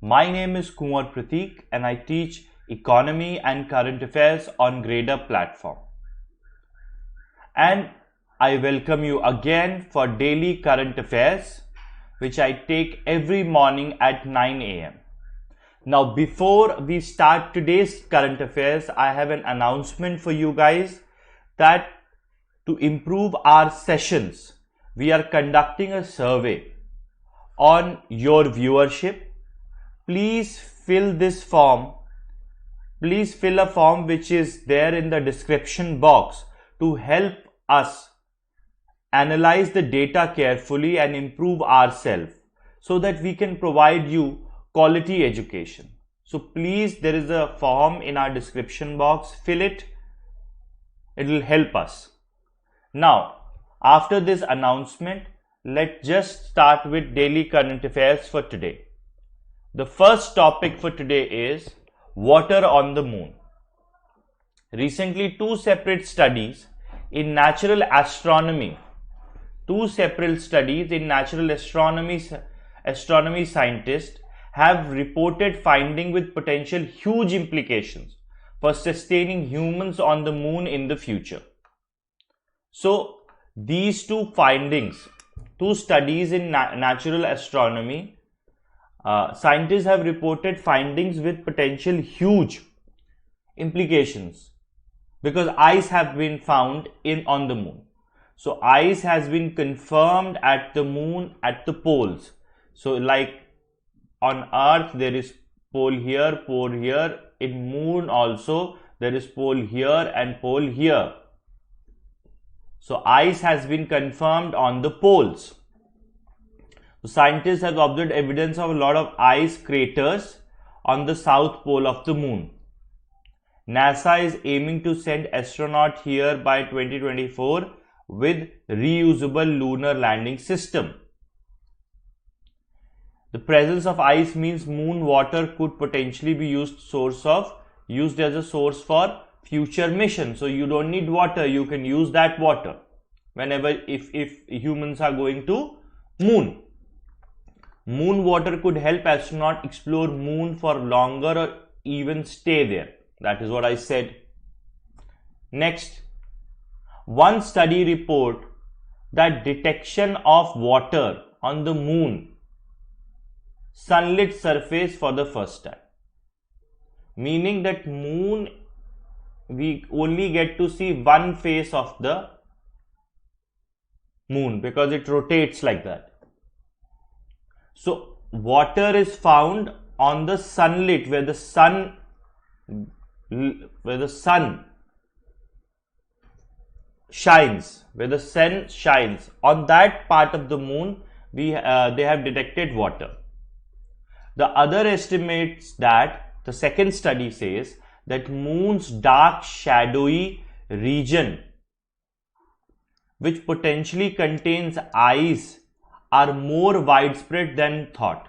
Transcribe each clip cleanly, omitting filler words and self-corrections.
My name is Kumar Prateek and I teach Economy and Current Affairs on Gradeup platform. And I welcome you again for daily current affairs, which I take every morning at 9 a.m. Now, before we start today's current affairs, I have an announcement for you guys that to improve our sessions, we are conducting a survey on your viewership. Please fill this form. Please fill a form which is there in the description box to help us analyze the data carefully and improve ourselves so that we can provide you quality education. So please, there is a form in our description box. Fill it. It will help us. Now, after this announcement, let's just start with daily current affairs for today. The first topic for today is water on the moon. Recently, two separate studies in natural astronomy scientists have reported findings with potential huge implications for sustaining humans on the moon in the future. So, these two studies in natural astronomy, scientists have reported findings with potential huge implications because ice have been found on the moon. So ice has been confirmed at the moon at the poles. So like on Earth there is pole here, pole here. In moon also there is pole here and pole here. So ice has been confirmed on the poles. So scientists have observed evidence of a lot of ice craters on the south pole of the moon. NASA is aiming to send astronauts here by 2024 with reusable lunar landing system. The presence of ice means moon water could potentially be used as a source for future mission. So you don't need water, you can use that water whenever if humans are going to moon. Moon water could help astronauts explore moon for longer or even stay there. That is what I said. Next, one study report that detection of water on the moon sunlit surface for the first time. Meaning that moon, we only get to see one face of the moon because it rotates like that. So water is found on the sunlit where the sun shines, on that part of the moon they have detected water. The other estimates that the second study says that moon's dark shadowy region which potentially contains ice are more widespread than thought.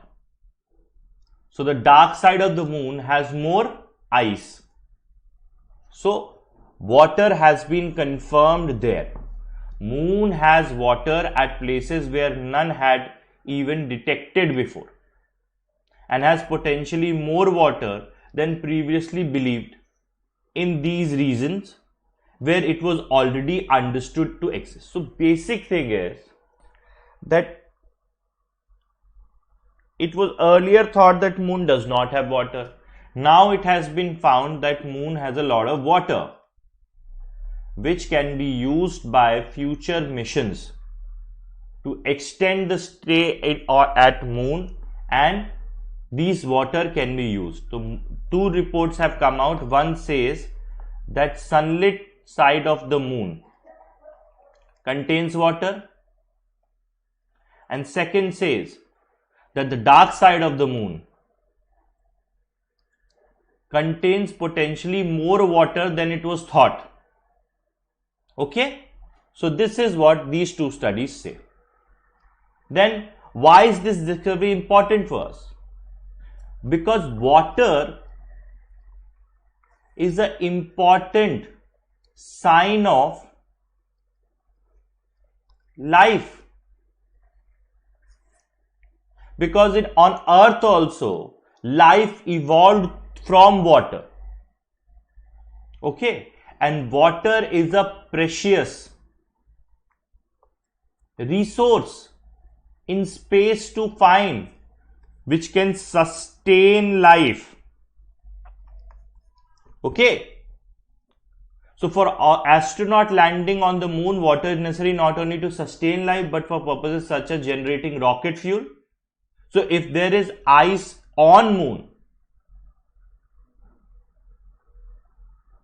So the dark side of the moon has more ice. So water has been confirmed there. Moon has water at places where none had even detected before and has potentially more water than previously believed in these regions where it was already understood to exist. So basic thing is that it was earlier thought that moon does not have water. Now it has been found that moon has a lot of water which can be used by future missions to extend the stay at moon, and these water can be used. So two reports have come out. One says that sunlit side of the moon contains water, and second says that the dark side of the moon contains potentially more water than it was thought. Okay, so this is what these two studies say. Then why is this discovery important for us? Because water is an important sign of life. Because on Earth also life evolved from water. Okay, and water is a precious resource in space to find, which can sustain life. Okay, so for astronaut landing on the moon, water is necessary not only to sustain life but for purposes such as generating rocket fuel. So if there is ice on moon,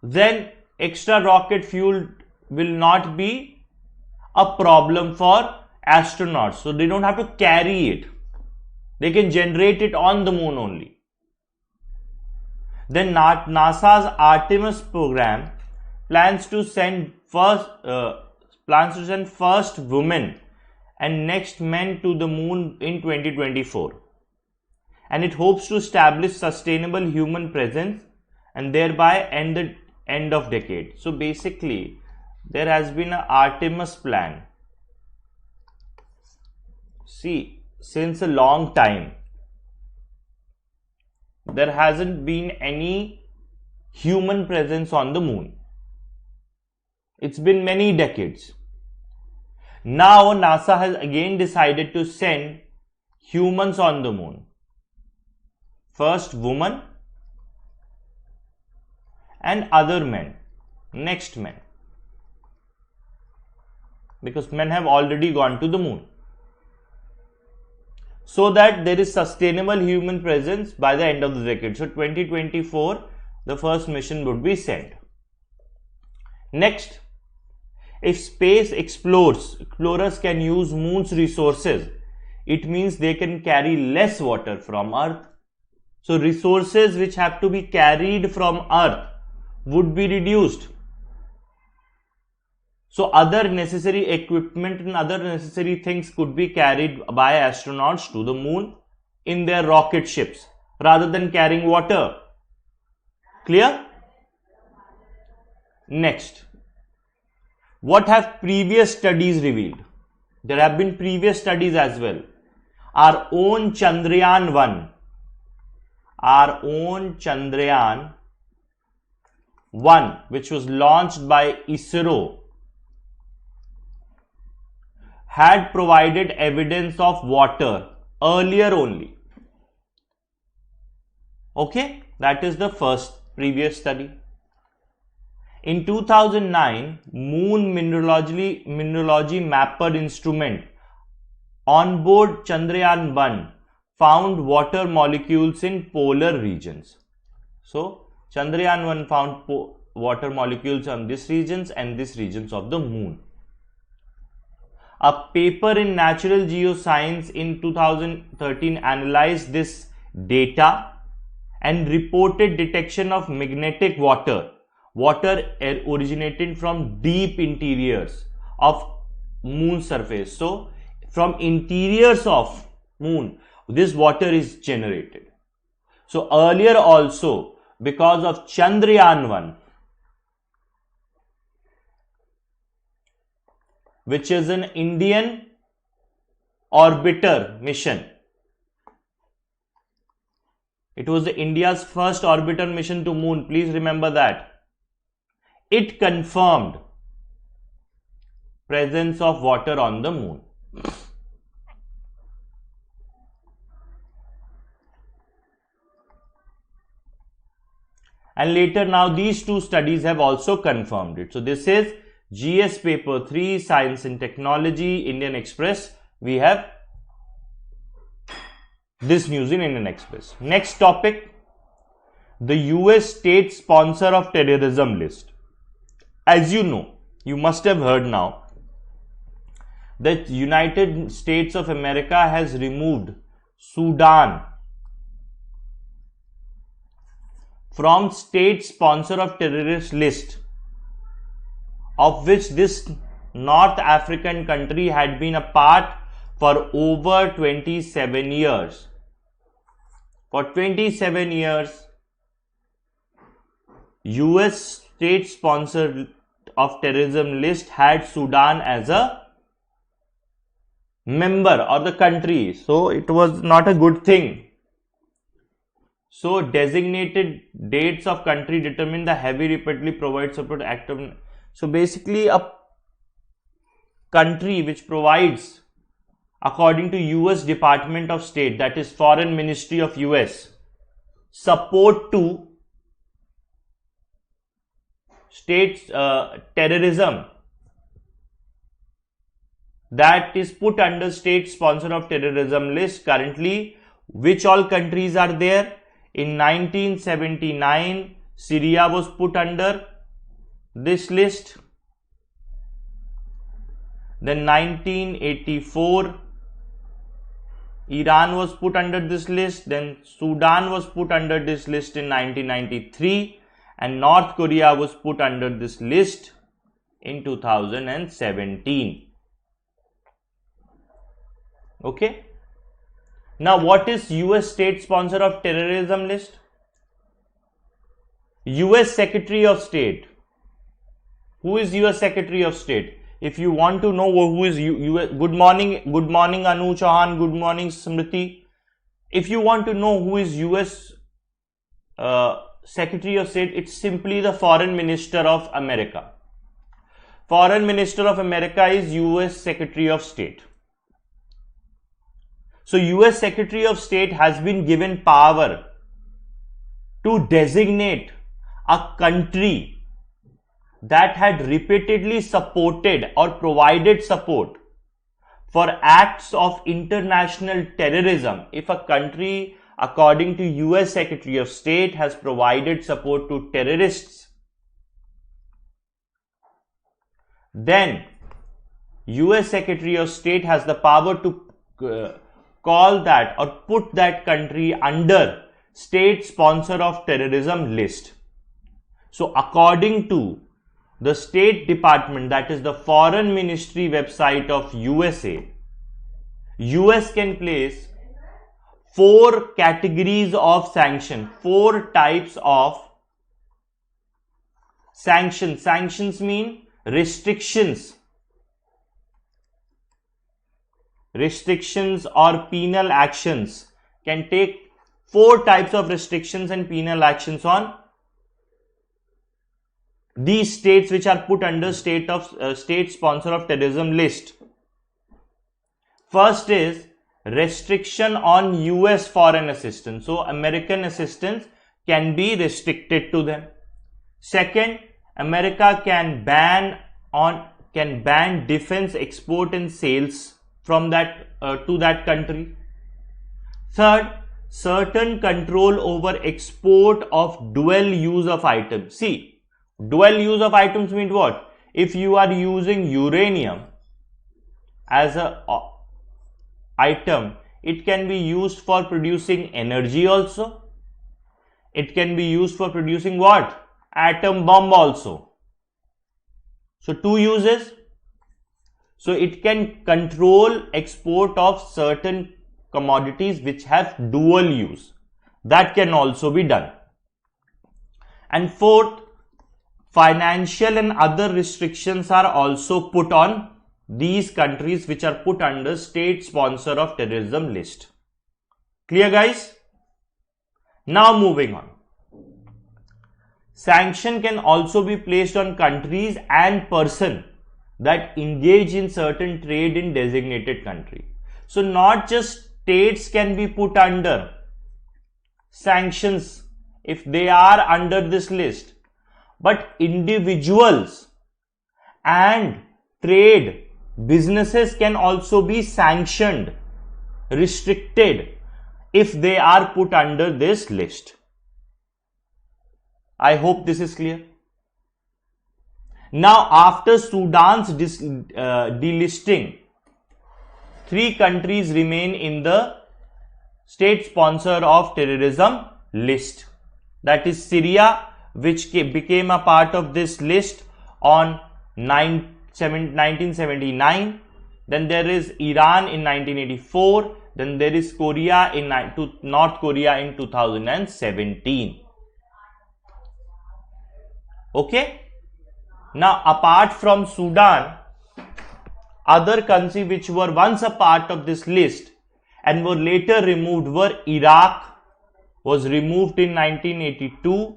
then extra rocket fuel will not be a problem for astronauts. So they don't have to carry it. They can generate it on the moon only. Then NASA's Artemis program plans to send first women and next men to the moon in 2024, and it hopes to establish sustainable human presence and thereby end of decade. So basically there has been an Artemis plan, see, since a long time. There hasn't been any human presence on the moon. It's been many decades. Now NASA has again decided to send humans on the moon. First woman and other men, next men, because men have already gone to the moon, so that there is sustainable human presence by the end of the decade. So 2024 the first mission would be sent. Next, if space explorers can use moon's resources, it means they can carry less water from Earth. So resources which have to be carried from Earth would be reduced. So other necessary equipment and other necessary things could be carried by astronauts to the moon in their rocket ships rather than carrying water. Clear? Next, what have previous studies revealed? There have been previous studies as well. Our own Chandrayaan 1, which was launched by ISRO, had provided evidence of water earlier only. Okay, that is the first previous study. In 2009, Moon Mineralogy Mapper instrument on board Chandrayaan 1 found water molecules in polar regions. So Chandrayaan 1 found water molecules on these regions and these regions of the moon. A paper in Natural Geoscience in 2013 analyzed this data and reported detection of magnetic water originating from deep interiors of moon surface. So from interiors of moon, this water is generated. So earlier also, because of Chandrayaan 1, which is an Indian orbiter mission, it was India's first orbiter mission to moon, please remember that. It confirmed presence of water on the moon. And later now these two studies have also confirmed it. So this is GS paper 3, Science and Technology, Indian Express. We have this news in Indian Express. Next topic, the US state sponsor of terrorism list. As you know, you must have heard now that United States of America has removed Sudan from state sponsor of terrorist list, of which this North African country had been a part for over 27 years. For 27 years, US state sponsor of terrorism list had Sudan as a member or the country. So it was not a good thing. So designated dates of country determine the heavy repeatedly provide support active. So basically a country which provides, according to US Department of State, that is Foreign Ministry of US, support to states terrorism, that is put under state sponsor of terrorism list. Currently, which all countries are there? In 1979, Syria was put under this list. Then 1984, Iran was put under this list. Then Sudan was put under this list in 1993, and North Korea was put under this list in 2017. Okay. Now, what is US state sponsor of terrorism list? US Secretary of State. Who is US Secretary of State? If you want to know who is US, good morning Anu Chauhan, good morning Smriti. If you want to know who is US Secretary of State, it's simply the Foreign Minister of America. Foreign Minister of America is US Secretary of State. So US Secretary of State has been given power to designate a country that had repeatedly supported or provided support for acts of international terrorism. If a country, according to US Secretary of State, has provided support to terrorists, then US Secretary of State has the power to call that or put that country under state sponsor of terrorism list. So according to the State Department, that is the Foreign Ministry website of USA, US can place 4 categories of sanction, 4 types of sanction. Sanctions mean restrictions. Restrictions or penal actions. Can take 4 types of restrictions and penal actions on these states which are put under state sponsor of terrorism list. First is restriction on US foreign assistance. So American assistance can be restricted to them. Second, America can ban defense export and sales from that to that country. Third, certain control over export of dual use of items. See, dual use of items mean what? If you are using uranium as a item, it can be used for producing energy also. It can be used for producing what? Atom bomb also. So 2 uses. So it can control export of certain commodities which have dual use. That can also be done. And fourth, financial and other restrictions are also put on these countries which are put under state sponsor of terrorism list. Clear, guys? Now moving on. Sanction can also be placed on countries and person that engage in certain trade in designated country. So not just states can be put under sanctions if they are under this list, but individuals and trade businesses can also be sanctioned, restricted if they are put under this list. I hope this is clear. Now, after Sudan's delisting, 3 countries remain in the state sponsor of terrorism list. That is Syria, which became a part of this list on 1979. Then there is Iran in 1984. Then there is Korea in North Korea in 2017. Okay. Now, apart from Sudan, other countries which were once a part of this list and were later removed were Iraq, was removed in 1982.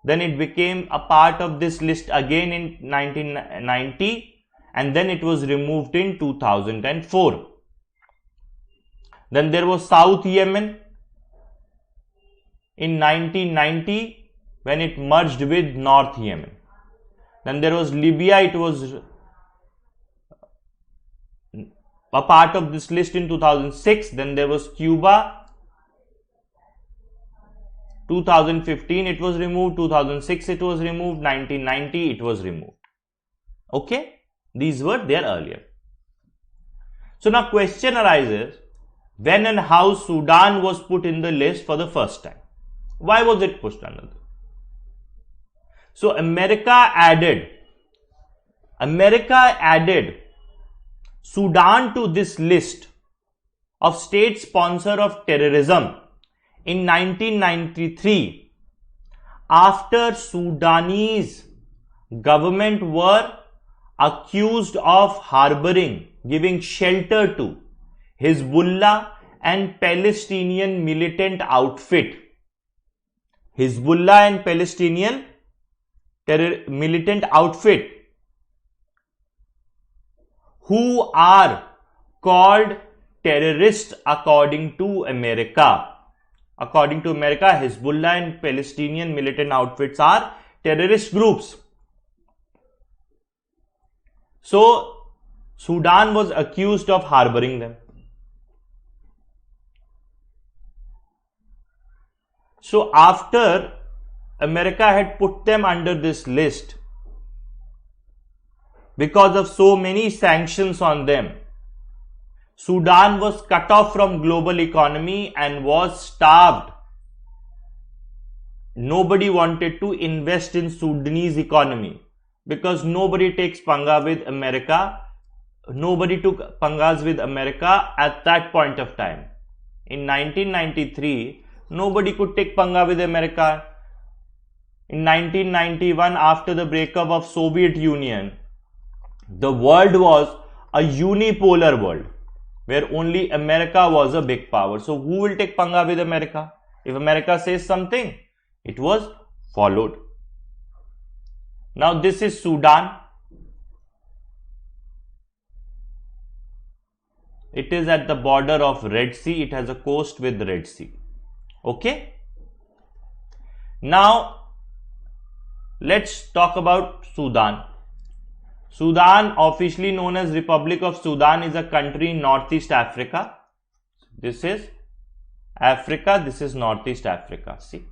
Then it became a part of this list again in 1990, and then it was removed in 2004. Then there was South Yemen in 1990 when it merged with North Yemen. Then there was Libya, it was a part of this list in 2006. Then there was Cuba, 2015 it was removed, 2006 it was removed, 1990 it was removed. Okay, these were there earlier. So now question arises, when and how Sudan was put in the list for the first time? Why was it pushed under? So America added Sudan to this list of state sponsor of terrorism in 1993 after Sudanese government were accused of harboring, giving shelter to Hezbollah and Palestinian militant outfit. Hezbollah and Palestinian militant outfit who are called terrorists according to America. According to America, Hezbollah and Palestinian militant outfits are terrorist groups. So Sudan was accused of harboring them. So after America had put them under this list, because of so many sanctions on them, Sudan was cut off from global economy and was starved. Nobody wanted to invest in Sudanese economy because nobody takes panga with America. Nobody took pangas with America at that point of time. In 1993, nobody could take panga with America. In 1991, after the breakup of Soviet Union, the world was a unipolar world where only America was a big power. So who will take panga with America? If America says something, it was followed. Now this is Sudan. It is at the border of Red Sea. It has a coast with the Red Sea. Okay. Now let's talk about Sudan. Sudan, officially known as Republic of Sudan, is a country in Northeast Africa. This is Africa, this is Northeast Africa. See,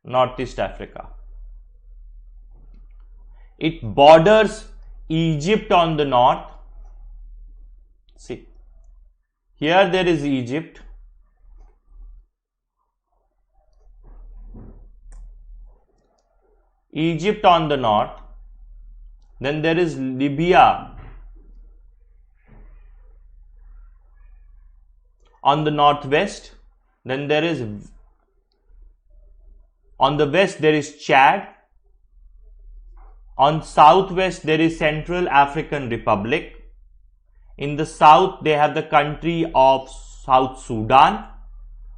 Northeast Africa. It borders Egypt on the north. See, here there is Egypt. Egypt on the north, then there is Libya on the northwest, then there is on the west there is Chad, on southwest there is Central African Republic, in the south they have the country of South Sudan,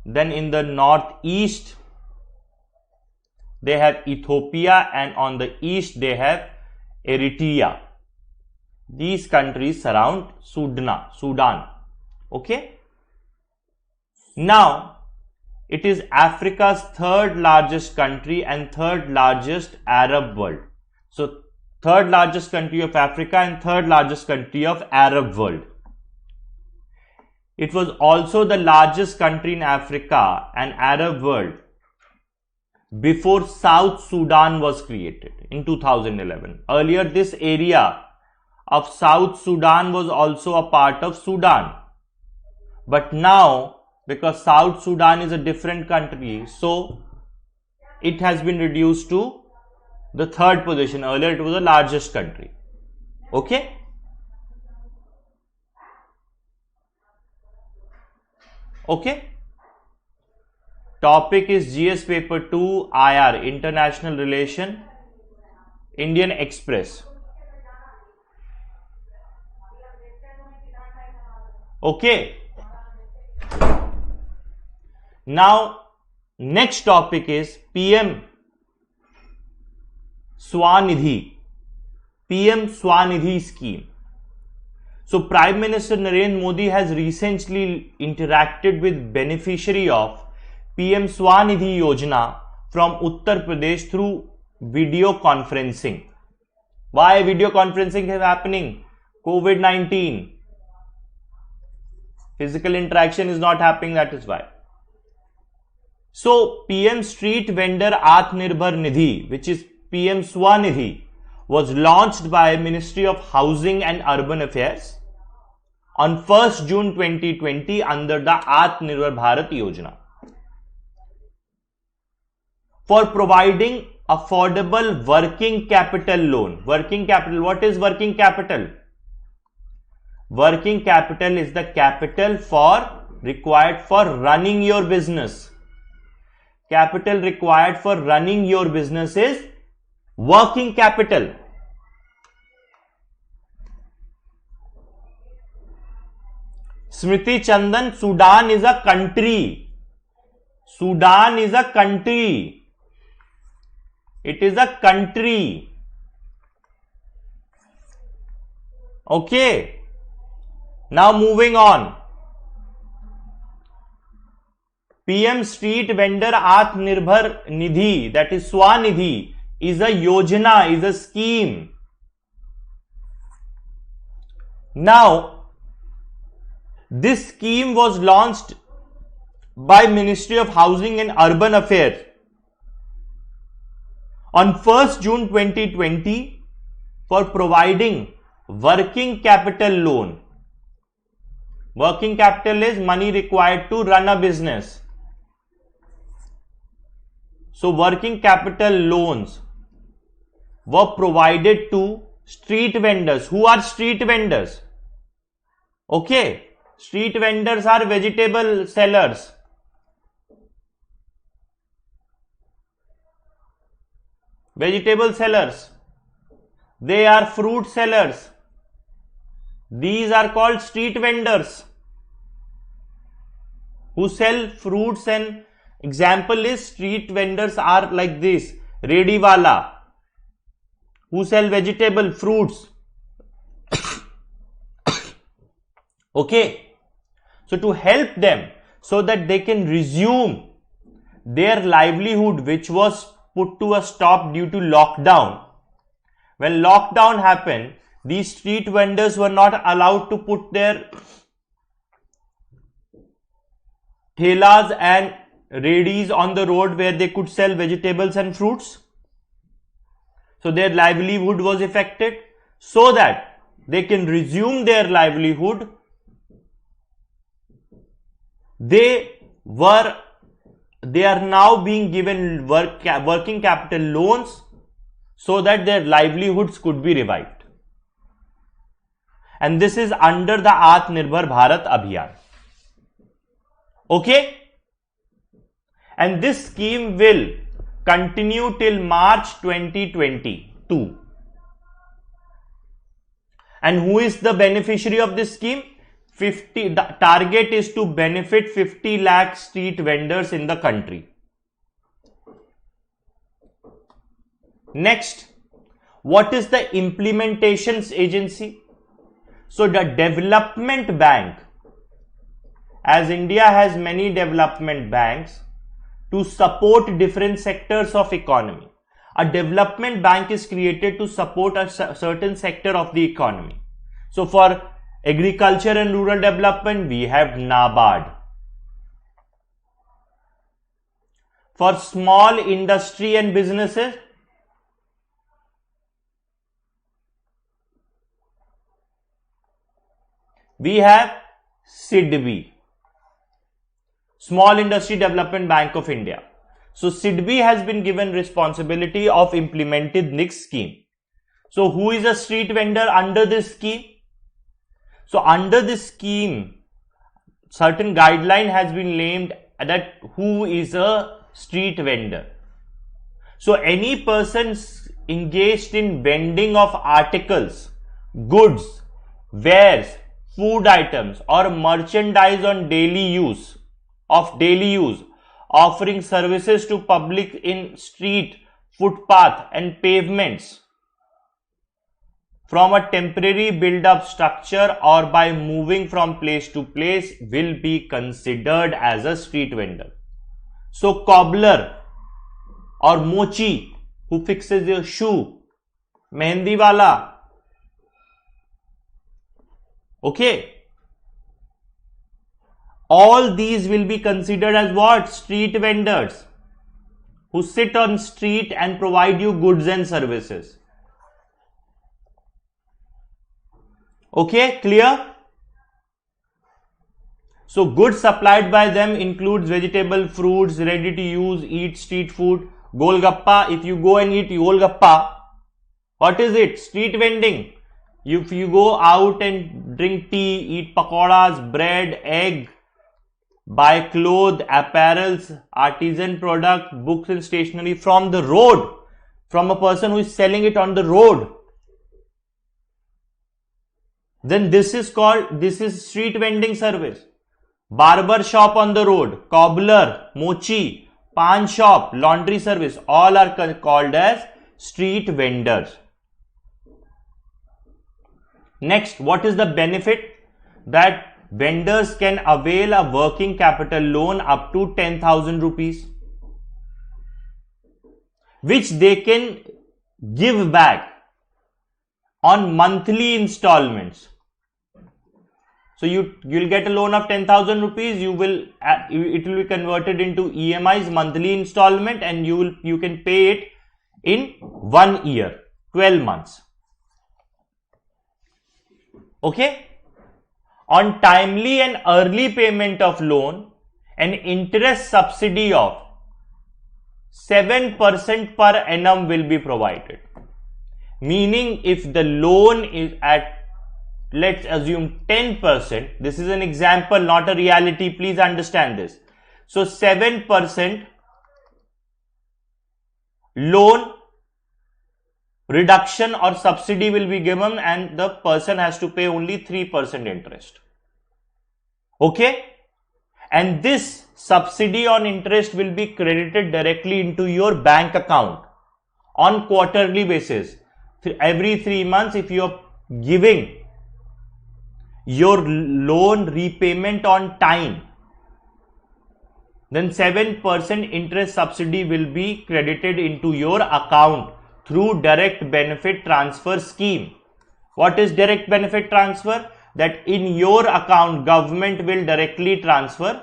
then in the northeast they have Ethiopia, and on the east they have Eritrea. These countries surround Sudan. Okay. Now it is Africa's third largest country and third largest Arab world. So third largest country of Africa and third largest country of Arab world. It was also the largest country in Africa and Arab world before South Sudan was created in 2011. Earlier, this area of South Sudan was also a part of Sudan. But now, because South Sudan is a different country, so it has been reduced to the third position. Earlier, it was the largest country. Okay? Okay? Topic is GS paper 2 IR, International Relation, Indian Express. Okay. Now, next topic is PM Swanidhi. PM Swanidhi scheme. So, Prime Minister Narendra Modi has recently interacted with beneficiary of PM Swanidhi Yojana from Uttar Pradesh through video conferencing. Why video conferencing is happening? COVID-19. Physical interaction is not happening, that is why. So, PM Street Vendor Atmanirbhar Nidhi, which is PM Swanidhi, was launched by Ministry of Housing and Urban Affairs on 1st June 2020 under the Atmanirbhar Bharat Yojana for providing affordable working capital loan. Working capital, what is working capital? Working capital is the capital required for running your business. Capital required for running your business is working capital. Smriti Chandan, Sudan is a country. Sudan is a country. It is a country. Okay. Now moving on. PM Street Vendor Atmanirbhar Nidhi, that is Swanidhi, is a Yojana, is a scheme. Now, this scheme was launched by Ministry of Housing and Urban Affairs on 1st June 2020 for providing working capital loan. Working capital is money required to run a business. So, working capital loans were provided to street vendors. Who are street vendors? Okay, street vendors are vegetable sellers. Vegetable sellers. They are fruit sellers. These are called street vendors who sell fruits, and example is street vendors are like this. Redi wala who sell vegetable fruits. Okay. So to help them so that they can resume their livelihood, which was put to a stop due to lockdown. When lockdown happened, these street vendors were not allowed to put their thelas and redis on the road where they could sell vegetables and fruits. So their livelihood was affected. So that they can resume their livelihood, they are now being given working capital loans so that their livelihoods could be revived. And this is under the Atmanirbhar Bharat Abhiyan. Okay? And this scheme will continue till March 2022. And who is the beneficiary of this scheme? The target is to benefit 50 lakh street vendors in the country. Next, what is the implementations agency? So the development bank, as India has many development banks to support different sectors of economy. A development bank is created to support a certain sector of the economy. So for agriculture and rural development, we have NABARD. For small industry and businesses, we have SIDBI, Small Industry Development Bank of India. So SIDBI has been given responsibility of implementing this scheme. So who is a street vendor under this scheme? So under this scheme, certain guideline has been named that who is a street vendor. So any person engaged in vending of articles, goods, wares, food items or merchandise on daily use offering services to public in street, footpath and pavements from a temporary build-up structure or by moving from place to place will be considered as a street vendor. So cobbler or mochi who fixes your shoe, mehendi wala, okay, all these will be considered as what? Street vendors who sit on street and provide you goods and services. Okay, clear? So goods supplied by them includes vegetable, fruits, ready to use, eat street food. Golgappa, if you go and eat Golgappa, what is it? Street vending. If you go out and drink tea, eat pakoras, bread, egg, buy clothes, apparels, artisan product, books and stationery from the road, from a person who is selling it on the road, then this is street vending service. Barber shop on the road, cobbler, mochi, pan shop, laundry service, all are called as street vendors. Next, what is the benefit? That vendors can avail a working capital loan up to 10,000 rupees, which they can give back on monthly installments. So you'll get a loan of 10,000 rupees. It will be converted into EMIs, monthly installment, and you can pay it in 1 year, 12 months. Okay. On timely and early payment of loan, an interest subsidy of 7% per annum will be provided. Meaning, if the loan is at, let's assume 10%, this is an example, not a reality, please understand this. So 7% loan reduction or subsidy will be given and the person has to pay only 3% interest. Okay, and this subsidy on interest will be credited directly into your bank account on quarterly basis. Every 3 months, if you are giving your loan repayment on time, then 7% interest subsidy will be credited into your account through direct benefit transfer scheme. What is direct benefit transfer? That in your account, government will directly transfer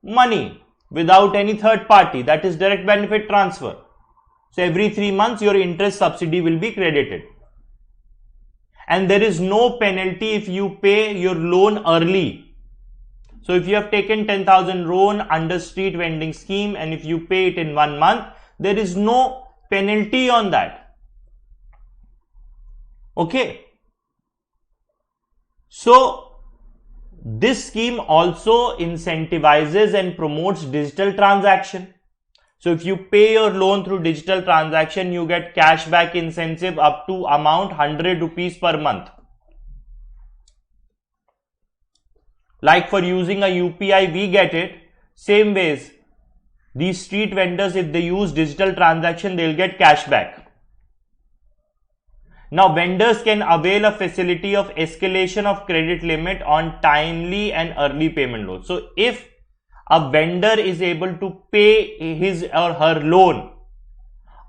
money without any third party. That is direct benefit transfer. So every 3 months, your interest subsidy will be credited. And there is no penalty if you pay your loan early. So if you have taken 10,000 loan under street vending scheme and if you pay it in 1 month, there is no penalty on that. Okay. So this scheme also incentivizes and promotes digital transaction. So if you pay your loan through digital transaction, you get cashback incentive up to amount 100 rupees per month. Like for using a UPI, we get it. Same ways, these street vendors, if they use digital transaction, they'll get cashback. Now, vendors can avail a facility of escalation of credit limit on timely and early payment loans. So if a vendor is able to pay his or her loan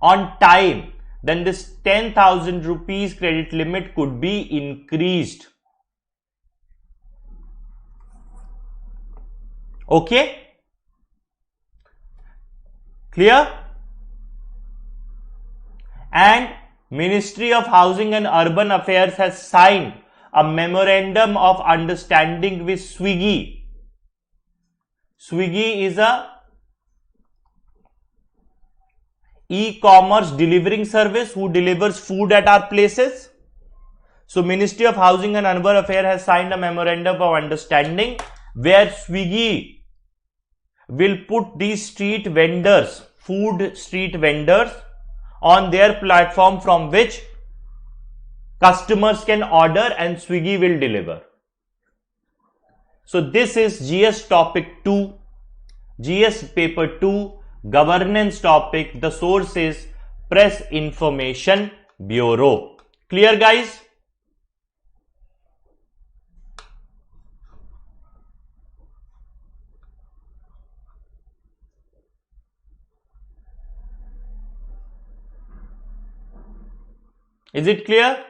on time, then this 10,000 rupees credit limit could be increased. Okay? Clear? And Ministry of Housing and Urban Affairs has signed a memorandum of understanding with Swiggy. Swiggy is a e-commerce delivering service who delivers food at our places. So Ministry of Housing and Urban Affairs has signed a memorandum of understanding where Swiggy will put these street vendors, food street vendors, on their platform from which customers can order and Swiggy will deliver. So this is GS topic 2. GS paper 2, governance topic. The source is Press Information Bureau. Clear, guys? Is it clear?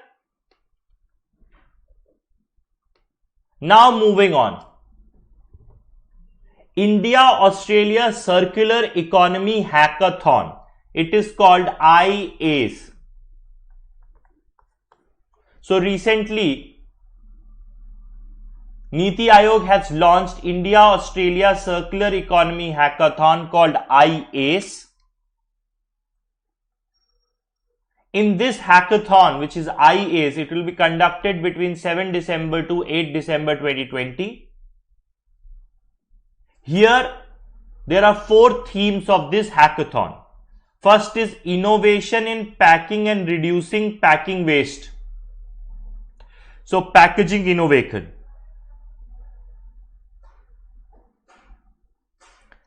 Now moving on. India-Australia Circular Economy Hackathon. It is called IAS. So recently, Niti Aayog has launched India-Australia Circular Economy Hackathon called IAS. In this hackathon, which is IAS, it will be conducted between 7 December to 8 December 2020. Here, there are 4 themes of this hackathon. First is innovation in packing and reducing packing waste. So, packaging innovation.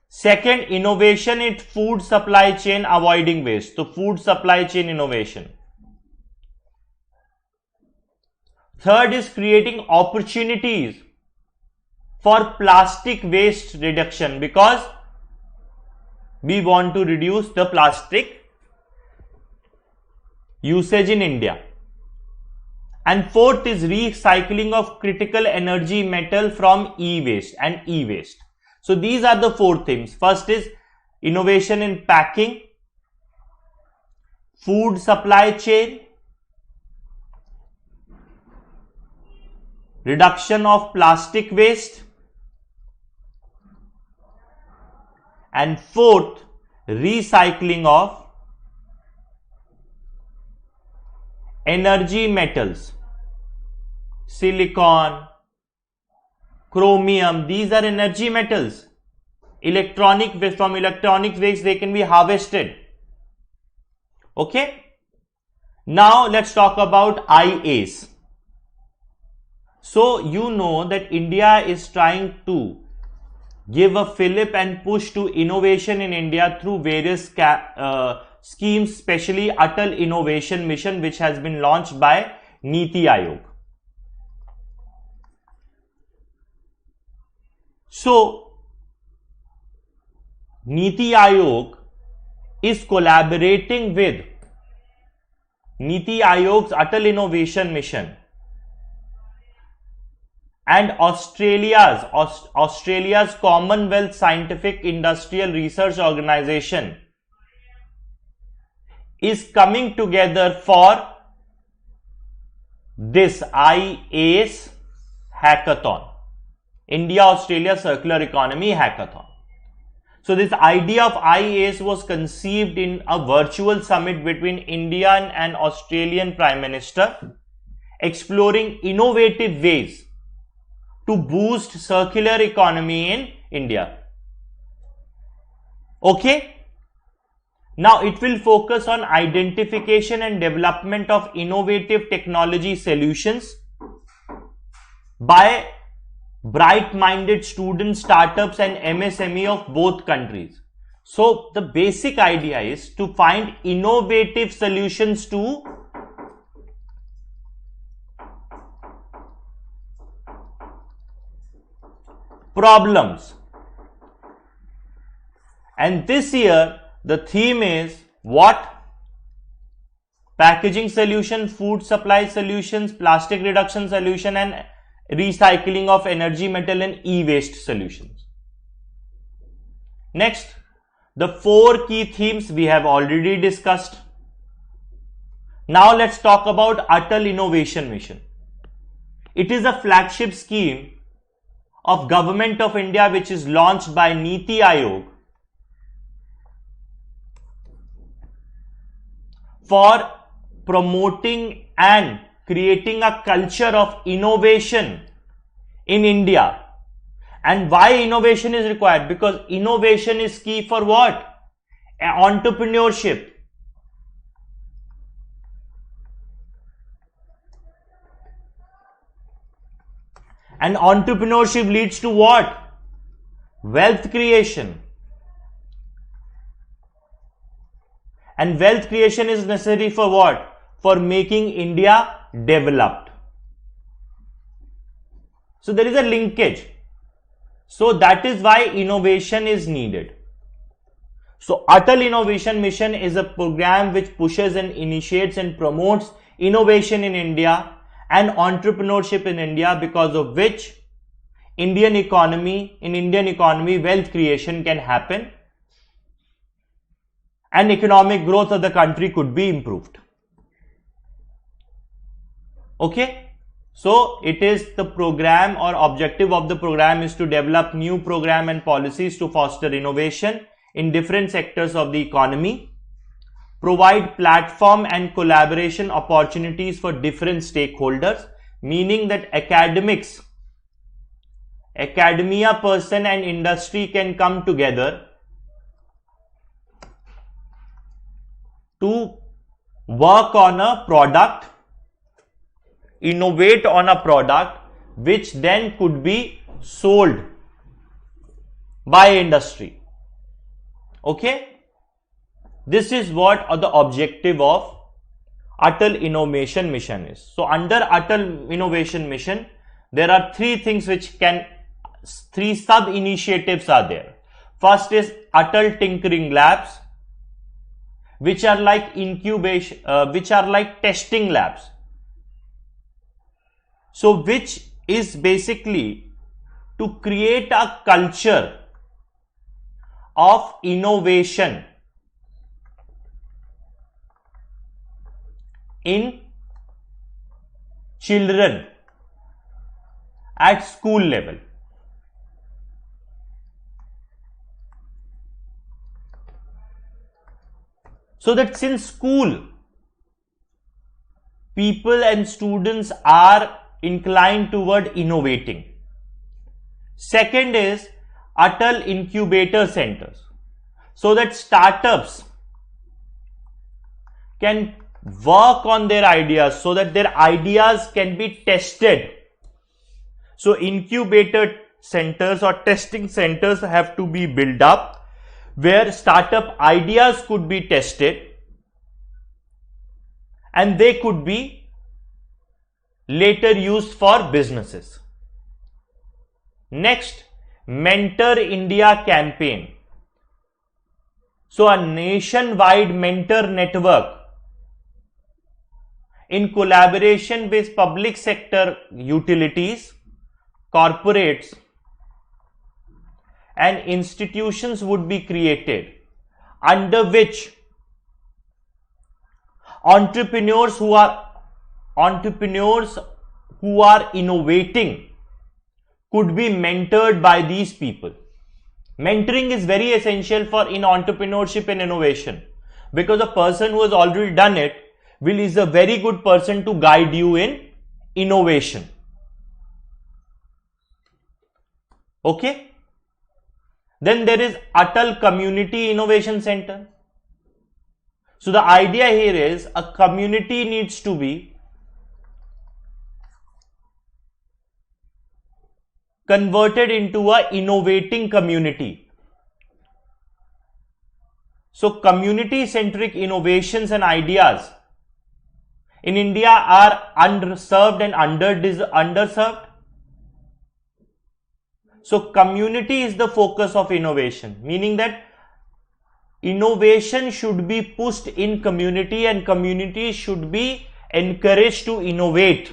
Second, innovation in food supply chain avoiding waste. So, food supply chain innovation. Third is creating opportunities for plastic waste reduction, because we want to reduce the plastic usage in India. And fourth is recycling of critical energy metal from e-waste and e-waste. So these are the 4 themes. First is innovation in packing, food supply chain, reduction of plastic waste, and fourth, recycling of energy metals, silicon, chromium. These are energy metals. Electronic waste, from electronic waste they can be harvested. Okay. Now let's talk about IAS. So you know that India is trying to give a fillip and push to innovation in India through various schemes, especially Atal Innovation Mission, which has been launched by Niti Aayog. So, Niti Aayog is collaborating with Niti Aayog's Atal Innovation Mission and Australia's Commonwealth Scientific Industrial Research Organization is coming together for this IAS hackathon, India-Australia Circular Economy Hackathon. So this idea of IAS was conceived in a virtual summit between Indian and Australian Prime Minister, exploring innovative ways to boost circular economy in India. Okay. Now it will focus on identification and development of innovative technology solutions by bright-minded students, startups and MSME of both countries. So the basic idea is to find innovative solutions to problems. And this year the theme is what? Packaging solution, food supply solutions, plastic reduction solution and recycling of energy metal and e-waste solutions. Next, the 4 key themes we have already discussed. Now let's talk about Atal Innovation Mission. It is a flagship scheme of Government of India which is launched by Niti Aayog for promoting and creating a culture of innovation in India. And why innovation is required? Because innovation is key for what? Entrepreneurship. And entrepreneurship leads to what? Wealth creation. And wealth creation is necessary for what? For making India developed. So there is a linkage. So that is why innovation is needed. So Atal Innovation Mission is a program which pushes and initiates and promotes innovation in India and entrepreneurship in India, because of which in Indian economy, wealth creation can happen and economic growth of the country could be improved. Okay. So it is the program, or objective of the program is to develop new program and policies to foster innovation in different sectors of the economy, provide platform and collaboration opportunities for different stakeholders, meaning that academia person and industry can come together to work on a product, innovate on a product which then could be sold by industry. Okay, this is what the objective of Atal Innovation Mission is. So under Atal Innovation Mission, there are three sub initiatives are there. First is Atal Tinkering Labs, which are like testing labs. So which is basically to create a culture of innovation in children at school level. So that since school, people and students are inclined toward innovating. Second is Atal Incubator Centers, so that startups can work on their ideas, so that their ideas can be tested. So incubator centers or testing centers have to be built up, where startup ideas could be tested and they could be later used for businesses. Next, Mentor India campaign. So a nationwide mentor network in collaboration with public sector utilities, corporates and institutions would be created, under which entrepreneurs who are innovating could be mentored by these people. Mentoring is very essential in entrepreneurship and innovation, because a person who has already done it is a very good person to guide you in innovation. Okay. Then there is Atal Community Innovation Center. So the idea here is a community needs to be converted into a innovating community. So community centric innovations and ideas in India are underserved and underserved. So community is the focus of innovation, meaning that innovation should be pushed in community and community should be encouraged to innovate.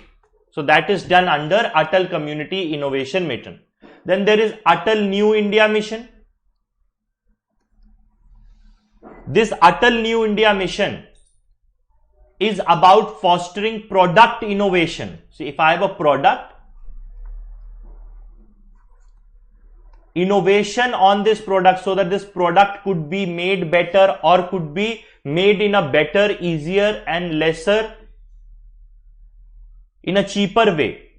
So that is done under Atal Community Innovation Mission. Then there is Atal New India Mission. This Atal New India Mission is about fostering product innovation. So if I have a product, innovation on this product, so that this product could be made better or could be made in a better, easier and lesser, in a cheaper way.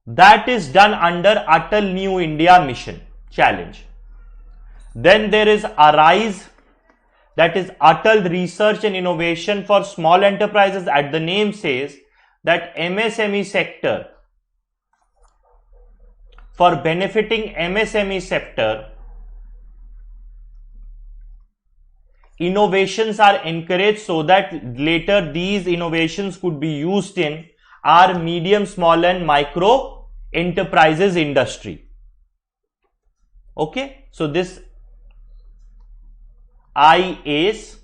That is done under Atal New India Mission challenge. Then there is ARISE, that is Atal Research and Innovation for Small Enterprises. As the name says, that MSME sector, for benefiting MSME sector, innovations are encouraged so that later these innovations could be used in our medium, small and micro enterprises industry. Okay, so this IAS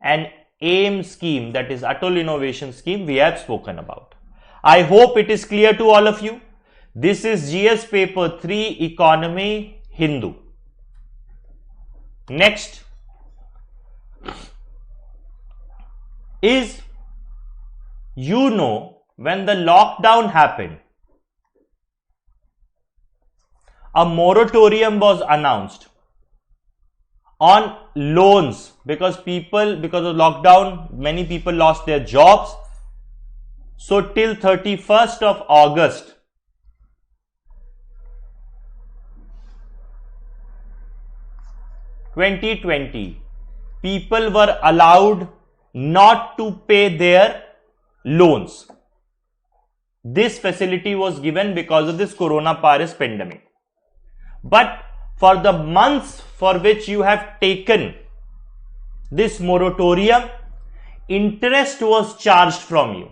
and AIM scheme, that is Atal Innovation Scheme, we have spoken about. I hope it is clear to all of you. This is GS paper 3 Economy Hindu. Next is, you know, when the lockdown happened, a moratorium was announced on loans because of lockdown, many people lost their jobs. So till 31st of August, people were allowed not to pay their loans. This facility was given because of this coronavirus pandemic. But for the months for which you have taken this moratorium, interest was charged from you.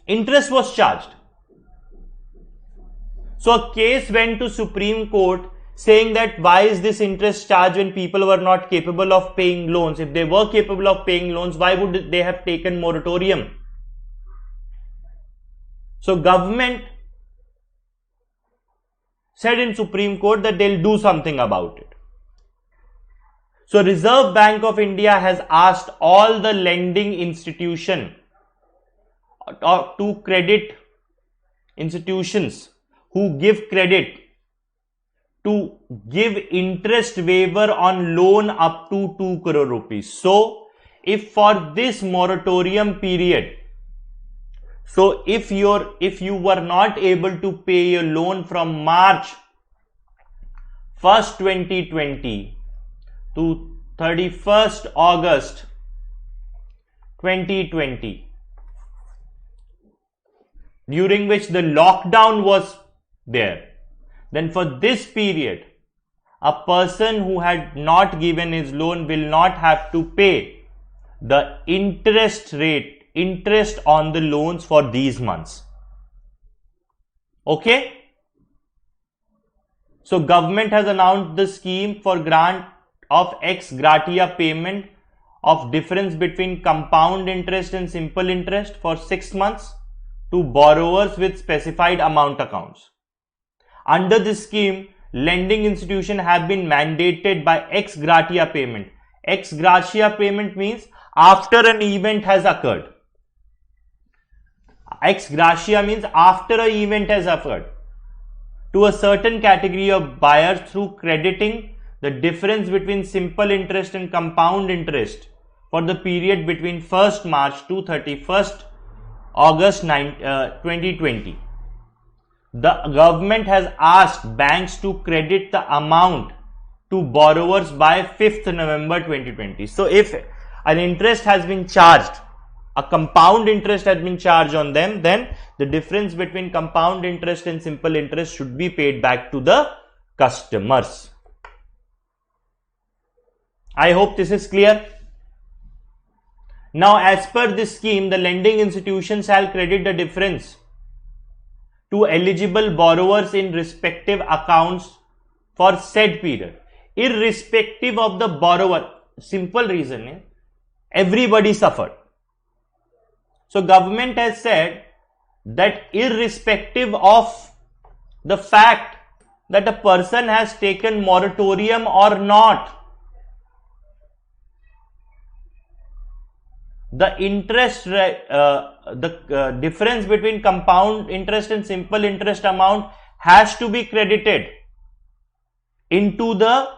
Interest was charged. So a case went to Supreme Court saying that why is this interest charged when people were not capable of paying loans? If they were capable of paying loans, why would they have taken moratorium? So government said in Supreme Court that they'll do something about it. So Reserve Bank of India has asked all the lending institution to credit institutions who give credit to give interest waiver on loan up to 2 crore rupees. So if for this moratorium period, so if you were not able to pay your loan from March 1st 2020 to 31st August 2020, during which the lockdown was there, then for this period, a person who had not given his loan will not have to pay the interest on the loans for these months. Okay? So government has announced the scheme for grant of ex gratia payment of difference between compound interest and simple interest for 6 months to borrowers with specified amount accounts. Under this scheme, lending institutions have been mandated by ex gratia payment. Ex gratia payment means after an event has occurred. Ex gratia means after an event has occurred, to a certain category of buyers through crediting the difference between simple interest and compound interest for the period between 1st March to 31st August 2020. The government has asked banks to credit the amount to borrowers by 5th November 2020. So if an interest has been charged, a compound interest has been charged on them, then the difference between compound interest and simple interest should be paid back to the customers. I hope this is clear. Now, as per this scheme, the lending institution shall credit the difference to eligible borrowers in respective accounts for said period, irrespective of the borrower. Simple reason is everybody suffered. So government has said that irrespective of the fact that a person has taken moratorium or not, the interest, difference between compound interest and simple interest amount has to be credited into the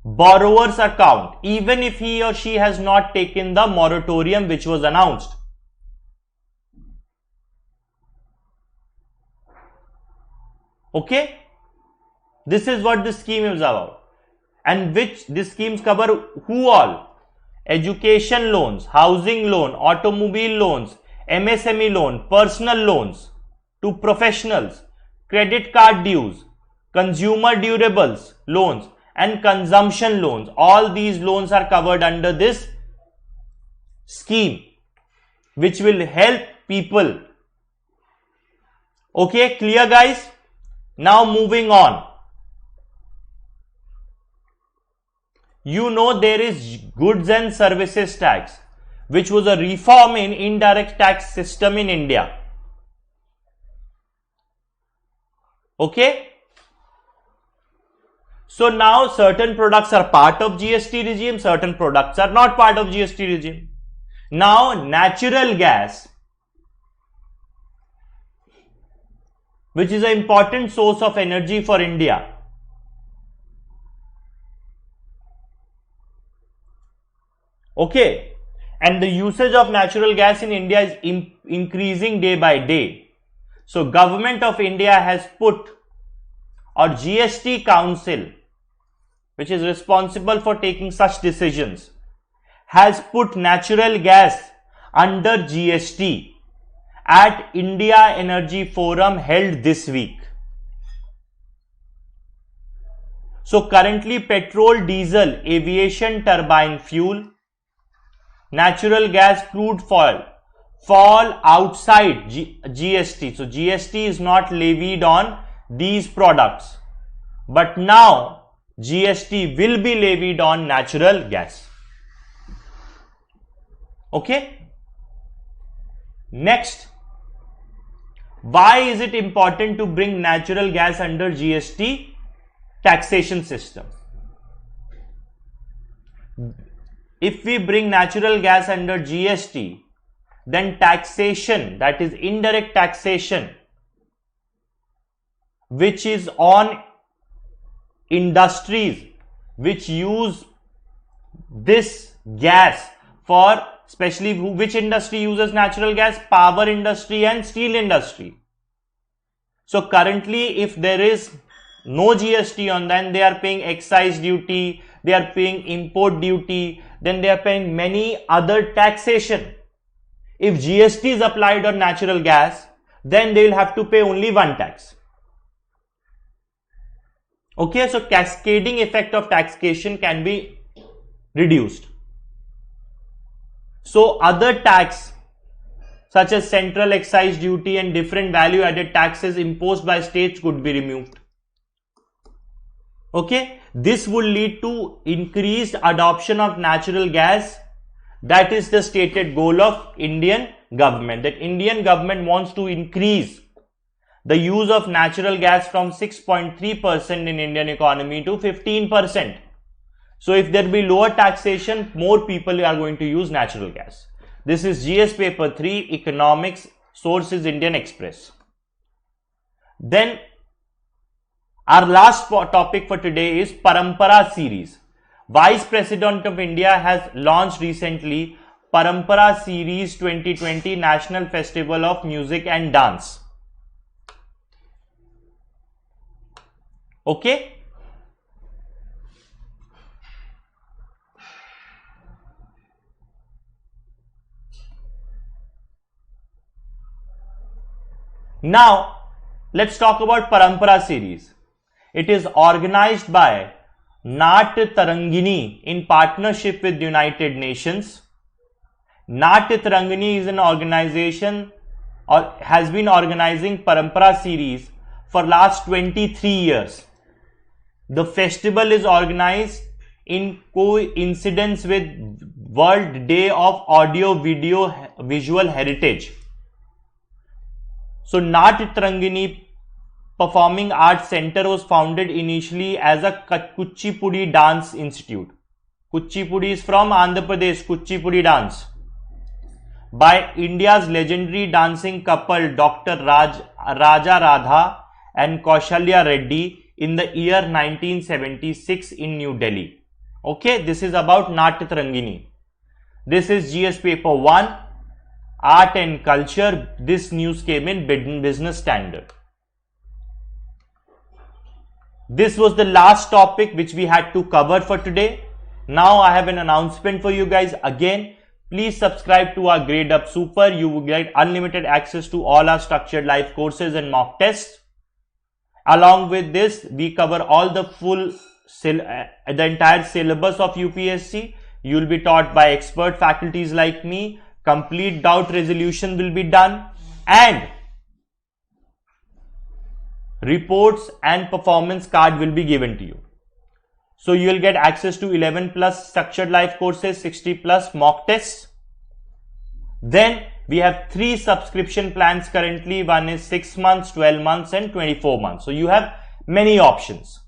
borrower's account, even if he or she has not taken the moratorium which was announced. Okay, this is what this scheme is about, and which these schemes cover who all? Education loans, housing loan, automobile loans, MSME loan, personal loans to professionals, credit card dues, consumer durables loans, and consumption loans. All these loans are covered under this scheme, which will help people. Okay, clear guys? Now moving on. You know there is goods and services tax, which was a reform in indirect tax system in India. Okay? So now certain products are part of GST regime, certain products are not part of GST regime. Now natural gas, which is an important source of energy for India, okay, and the usage of natural gas in India is increasing day by day. So Government of India has put, or GST Council, which is responsible for taking such decisions, has put natural gas under GST at India Energy Forum held this week. So currently petrol, diesel, aviation turbine fuel, natural gas, crude fall outside GST. So GST is not levied on these products, but now GST will be levied on natural gas. Okay. Next, why is it important to bring natural gas under GST taxation system? If we bring natural gas under GST, then taxation, that is indirect taxation, which is on industries which use this gas for, especially which industry uses natural gas? Power industry and steel industry. So currently if there is no GST on them, they are paying excise duty, they are paying import duty, then they are paying many other taxation. If GST is applied on natural gas, then they will have to pay only one tax. Okay, so cascading effect of taxation can be reduced. So other tax such as central excise duty and different value added taxes imposed by states could be removed. Okay, this would lead to increased adoption of natural gas. That is the stated goal of Indian government, that Indian government wants to increase the use of natural gas from 6.3% in Indian economy to 15%. So if there be lower taxation, more people are going to use natural gas. This is GS paper 3 economics, source is Indian Express. Then our last topic for today is Parampara series. Vice President of India has launched recently Parampara series 2020 National Festival of Music and Dance. Okay. Now let's talk about Parampara series. It is organized by Nat Tarangini in partnership with United Nations. Nat Tarangini is an organization or has been organizing Parampara series for last 23 years. The festival is organized in coincidence with World Day of Audio Video Visual Heritage. So Nat Tarangini Performing Arts Center was founded initially as a Kuchipudi Dance Institute. Kuchipudi is from Andhra Pradesh, Kuchipudi dance, by India's legendary dancing couple Dr. Raja Radha and Kaushalya Reddy in the year 1976 in New Delhi. Okay, this is about Nat Tarangini. This is GS paper 1, Art and Culture. This news came in Business Standard. This was the last topic which we had to cover for today. Now I have an announcement for you guys. Again, please subscribe to our Gradeup Super. You will get unlimited access to all our structured live courses and mock tests. Along with this, we cover all the the entire syllabus of UPSC. You will be taught by expert faculties like me. Complete doubt resolution will be done, and reports and performance card will be given to you. So you will get access to 11 plus structured live courses, 60 plus mock tests. Then we have 3 subscription plans currently. One is 6 months, 12 months and 24 months. So you have many options.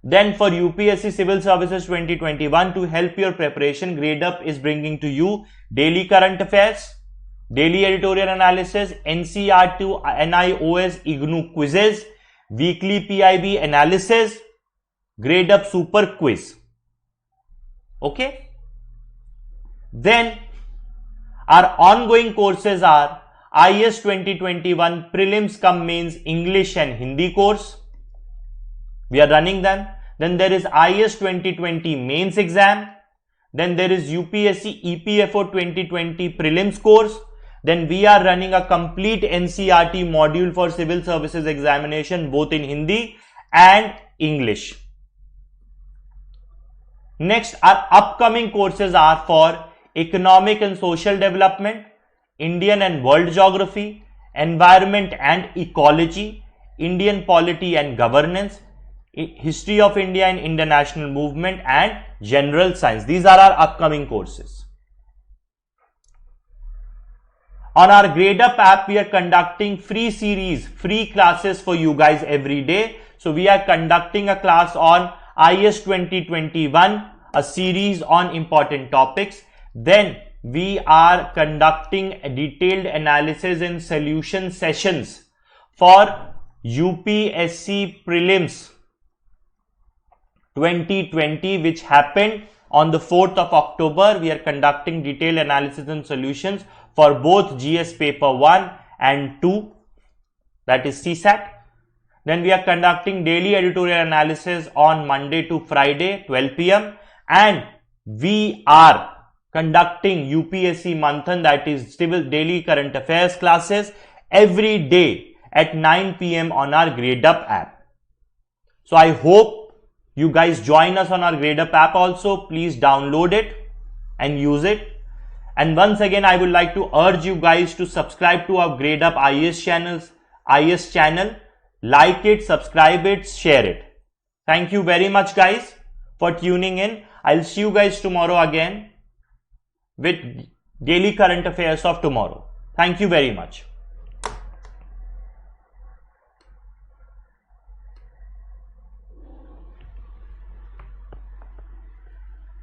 Then for UPSC Civil Services 2021, to help your preparation, Gradeup is bringing to you daily current affairs, daily editorial analysis, NCERT, NIOS, IGNOU quizzes, weekly PIB analysis, Gradeup Super quiz. Okay. Then our ongoing courses are IAS 2021 Prelims cum Mains English and Hindi course. We are running them. Then there is IAS 2020 Mains exam. Then there is UPSC EPFO 2020 Prelims course. Then we are running a complete NCERT module for Civil Services examination, both in Hindi and English. Next, our upcoming courses are for Economic and Social Development, Indian and World Geography, Environment and Ecology, Indian Polity and Governance, History of India and International Movement, and General Science. These are our upcoming courses. On our Gradeup app, we are conducting free series, free classes for you guys every day. So we are conducting a class on IAS 2021, a series on important topics. Then we are conducting a detailed analysis and solution sessions for UPSC Prelims 2020, which happened on the 4th of October. We are conducting detailed analysis and solutions for both GS paper 1 and 2, that is CSAT. Then we are conducting daily editorial analysis on Monday to Friday 12 p.m. and we are conducting UPSC Manthan, that is civil daily current affairs classes, every day at 9 p.m. on our Gradeup app. So I hope you guys join us on our Gradeup app also. Please download it and use it. And once again, I would like to urge you guys to subscribe to our Gradeup IAS channel. Like it, subscribe it, share it. Thank you very much guys for tuning in. I'll see you guys tomorrow again with daily current affairs of tomorrow. Thank you very much.